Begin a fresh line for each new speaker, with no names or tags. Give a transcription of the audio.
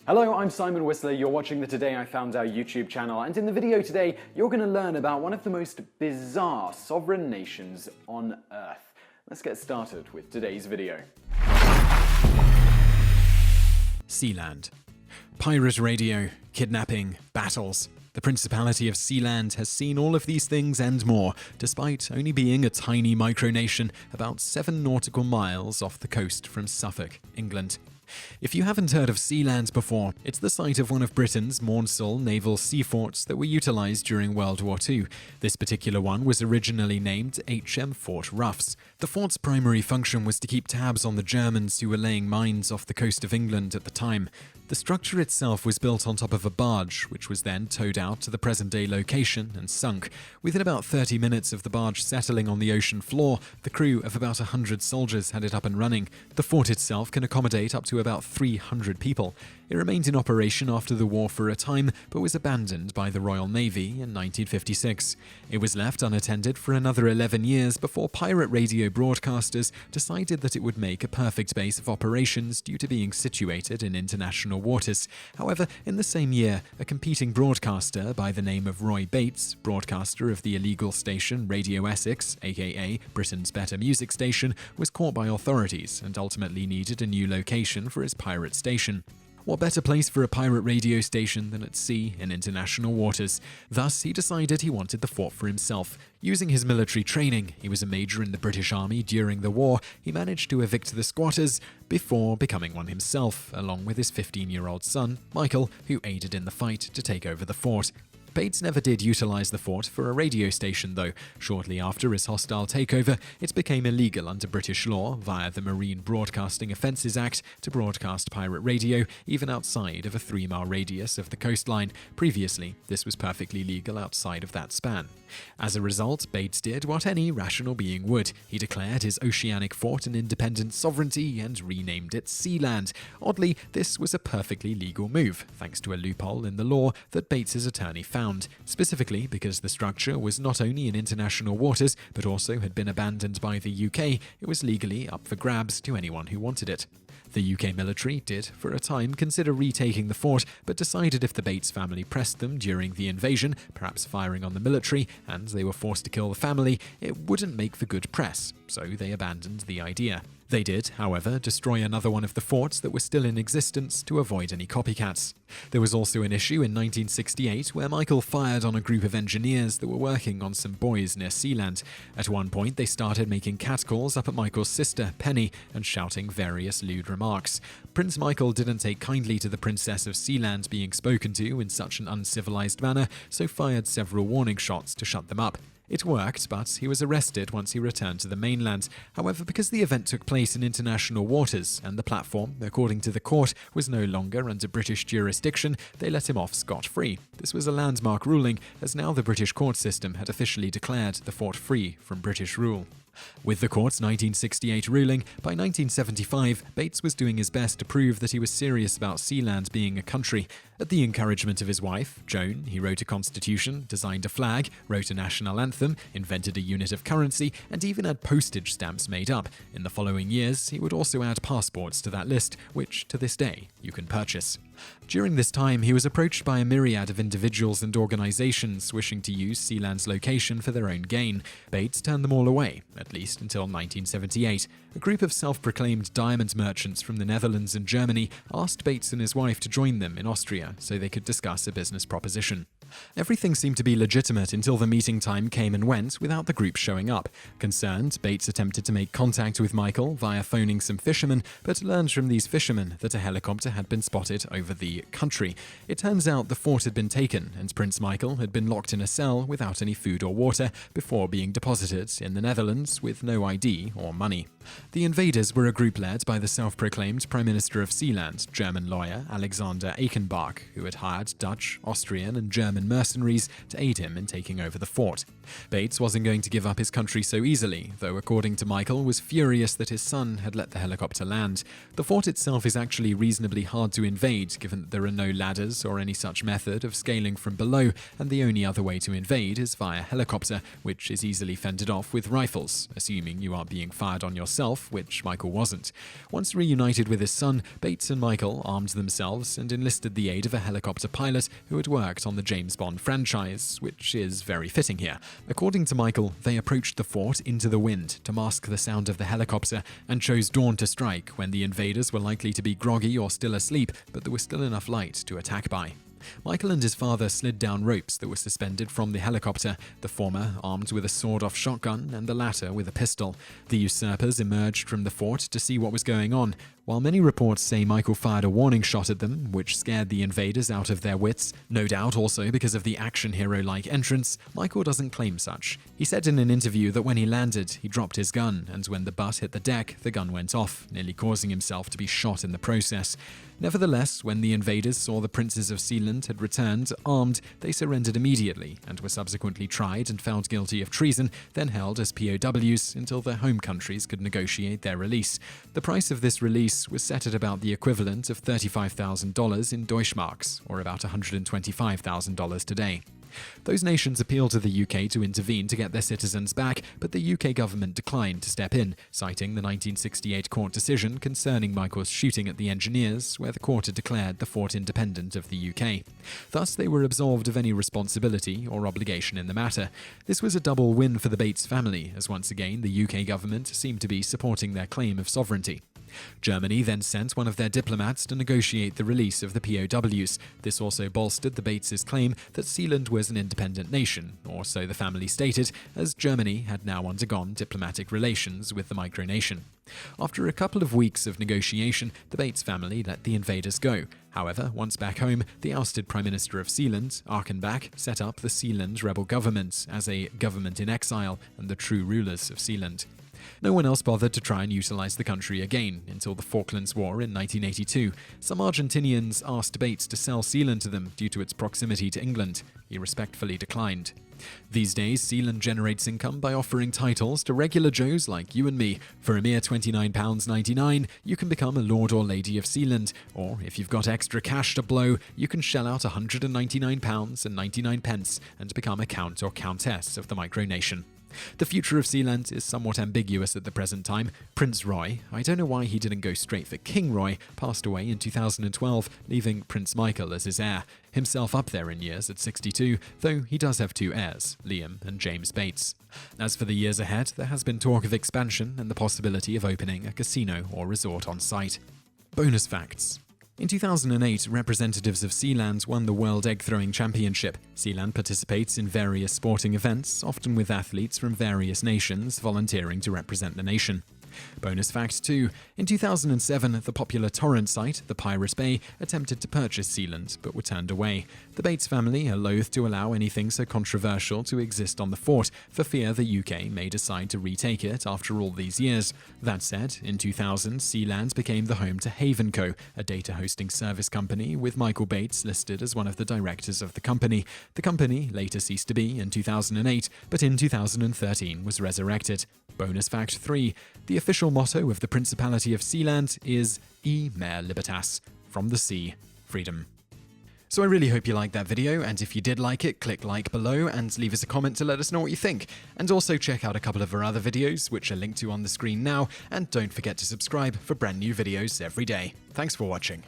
Hello, I'm Simon Whistler. You're watching the Today I Found Out YouTube channel, and in the video today, you're going to learn about one of the most bizarre sovereign nations on Earth. Let's get started with today's video.
Sealand. Pirate radio, kidnapping, battles. The Principality of Sealand has seen all of these things and more, despite only being a tiny micronation about 7 nautical miles off the coast from Suffolk, England. If you haven't heard of Sealand before, it's the site of one of Britain's Maunsell naval sea forts that were utilised during World War II. This particular one was originally named HM Fort Ruffs. The fort's primary function was to keep tabs on the Germans who were laying mines off the coast of England at the time. The structure itself was built on top of a barge, which was then towed out to the present-day location and sunk. Within about 30 minutes of the barge settling on the ocean floor, the crew of about 100 soldiers had it up and running. The fort itself can accommodate up to about 300 people. It remained in operation after the war for a time, but was abandoned by the Royal Navy in 1956. It was left unattended for another 11 years before pirate radio broadcasters decided that it would make a perfect base of operations due to being situated in international waters. However, in the same year, a competing broadcaster by the name of Roy Bates, broadcaster of the illegal station Radio Essex, aka Britain's Better Music Station, was caught by authorities and ultimately needed a new location for his pirate station. What better place for a pirate radio station than at sea in international waters? Thus, he decided he wanted the fort for himself. Using his military training, he was a major in the British Army during the war. He managed to evict the squatters before becoming one himself, along with his 15-year-old son, Michael, who aided in the fight to take over the fort. Bates never did utilise the fort for a radio station, though. Shortly after his hostile takeover, it became illegal under British law, via the Marine Broadcasting Offences Act, to broadcast pirate radio even outside of a 3-mile radius of the coastline. Previously, this was perfectly legal outside of that span. As a result, Bates did what any rational being would. He declared his oceanic fort an independent sovereignty and renamed it Sealand. Oddly, this was a perfectly legal move, thanks to a loophole in the law that Bates's attorney found, specifically because the structure was not only in international waters, but also had been abandoned by the UK. It was legally up for grabs to anyone who wanted it. The UK military did, for a time, consider retaking the fort, but decided if the Bates family pressed them during the invasion, perhaps firing on the military, and they were forced to kill the family, it wouldn't make for good press, so they abandoned the idea. They did, however, destroy another one of the forts that was still in existence to avoid any copycats. There was also an issue in 1968 where Michael fired on a group of engineers that were working on some buoys near Sealand. At one point, they started making catcalls up at Michael's sister, Penny, and shouting various lewd remarks. Prince Michael didn't take kindly to the Princess of Sealand being spoken to in such an uncivilized manner, so fired several warning shots to shut them up. It worked, but he was arrested once he returned to the mainland. However, because the event took place in international waters and the platform, according to the court, was no longer under British jurisdiction, they let him off scot-free. This was a landmark ruling, as now the British court system had officially declared the fort free from British rule. With the court's 1968 ruling, by 1975, Bates was doing his best to prove that he was serious about Sealand being a country. At the encouragement of his wife, Joan, he wrote a constitution, designed a flag, wrote a national anthem, invented a unit of currency, and even had postage stamps made up. In the following years, he would also add passports to that list, which, to this day, you can purchase. During this time, he was approached by a myriad of individuals and organizations wishing to use Sealand's location for their own gain. Bates turned them all away, at least until 1978. A group of self-proclaimed diamond merchants from the Netherlands and Germany asked Bates and his wife to join them in Austria so they could discuss a business proposition. Everything seemed to be legitimate until the meeting time came and went without the group showing up. Concerned, Bates attempted to make contact with Michael via phoning some fishermen, but learned from these fishermen that a helicopter had been spotted over the country. It turns out the fort had been taken, and Prince Michael had been locked in a cell without any food or water before being deposited in the Netherlands with no ID or money. The invaders were a group led by the self-proclaimed Prime Minister of Sealand, German lawyer Alexander Eichenbach, who had hired Dutch, Austrian, and German German mercenaries to aid him in taking over the fort. Bates wasn't going to give up his country so easily, though according to Michael, was furious that his son had let the helicopter land. The fort itself is actually reasonably hard to invade, given that there are no ladders or any such method of scaling from below, and the only other way to invade is via helicopter, which is easily fended off with rifles, assuming you aren't being fired on yourself, which Michael wasn't. Once reunited with his son, Bates and Michael armed themselves and enlisted the aid of a helicopter pilot who had worked on the James Bond franchise, which is very fitting here. According to Michael, they approached the fort into the wind to mask the sound of the helicopter and chose dawn to strike when the invaders were likely to be groggy or still asleep, but there was still enough light to attack by. Michael and his father slid down ropes that were suspended from the helicopter, the former armed with a sawed-off shotgun and the latter with a pistol. The usurpers emerged from the fort to see what was going on. While many reports say Michael fired a warning shot at them, which scared the invaders out of their wits, no doubt also because of the action hero-like entrance, Michael doesn't claim such. He said in an interview that when he landed, he dropped his gun, and when the butt hit the deck, the gun went off, nearly causing himself to be shot in the process. Nevertheless, when the invaders saw the princes of Sealand had returned armed, they surrendered immediately and were subsequently tried and found guilty of treason, then held as POWs until their home countries could negotiate their release. The price of this release was set at about the equivalent of $35,000 in Deutschmarks, or about $125,000 today. Those nations appealed to the UK to intervene to get their citizens back, but the UK government declined to step in, citing the 1968 court decision concerning Michael's shooting at the engineers, where the court had declared the fort independent of the UK. Thus, they were absolved of any responsibility or obligation in the matter. This was a double win for the Bates family, as once again the UK government seemed to be supporting their claim of sovereignty. Germany then sent one of their diplomats to negotiate the release of the POWs. This also bolstered the Bates' claim that Sealand was an independent nation, or so the family stated, as Germany had now undergone diplomatic relations with the micronation. After a couple of weeks of negotiation, the Bates family let the invaders go. However, once back home, the ousted Prime Minister of Sealand, Archenbach, set up the Sealand rebel government as a government in exile and the true rulers of Sealand. No one else bothered to try and utilize the country again until the Falklands War in 1982. Some Argentinians asked Bates to sell Sealand to them due to its proximity to England. He respectfully declined. These days, Sealand generates income by offering titles to regular Joes like you and me. For a mere £29.99, you can become a Lord or Lady of Sealand, or if you've got extra cash to blow, you can shell out £199.99 and become a Count or Countess of the micronation. The future of Sealand is somewhat ambiguous at the present time. Prince Roy, I don't know why he didn't go straight for King Roy, passed away in 2012, leaving Prince Michael as his heir, himself up there in years at 62, though he does have two heirs, Liam and James Bates. As for the years ahead, there has been talk of expansion and the possibility of opening a casino or resort on site. Bonus facts. In 2008, representatives of Sealand won the World Egg Throwing Championship. Sealand participates in various sporting events, often with athletes from various nations volunteering to represent the nation. Bonus fact 2. In 2007, the popular torrent site, the Pirate Bay, attempted to purchase Sealand, but were turned away. The Bates family are loath to allow anything so controversial to exist on the fort, for fear the UK may decide to retake it after all these years. That said, in 2000, Sealand became the home to Haven Co., a data hosting service company, with Michael Bates listed as one of the directors of the company. The company later ceased to be in 2008, but in 2013 was resurrected. Bonus fact 3. The official motto of the Principality of Sealand is E Mare Libertas, from the sea, freedom. So I really hope you liked that video, and if you did like it, click like below and leave us a comment to let us know what you think. And also check out a couple of our other videos, which are linked to on the screen now, and don't forget to subscribe for brand new videos every day. Thanks for watching.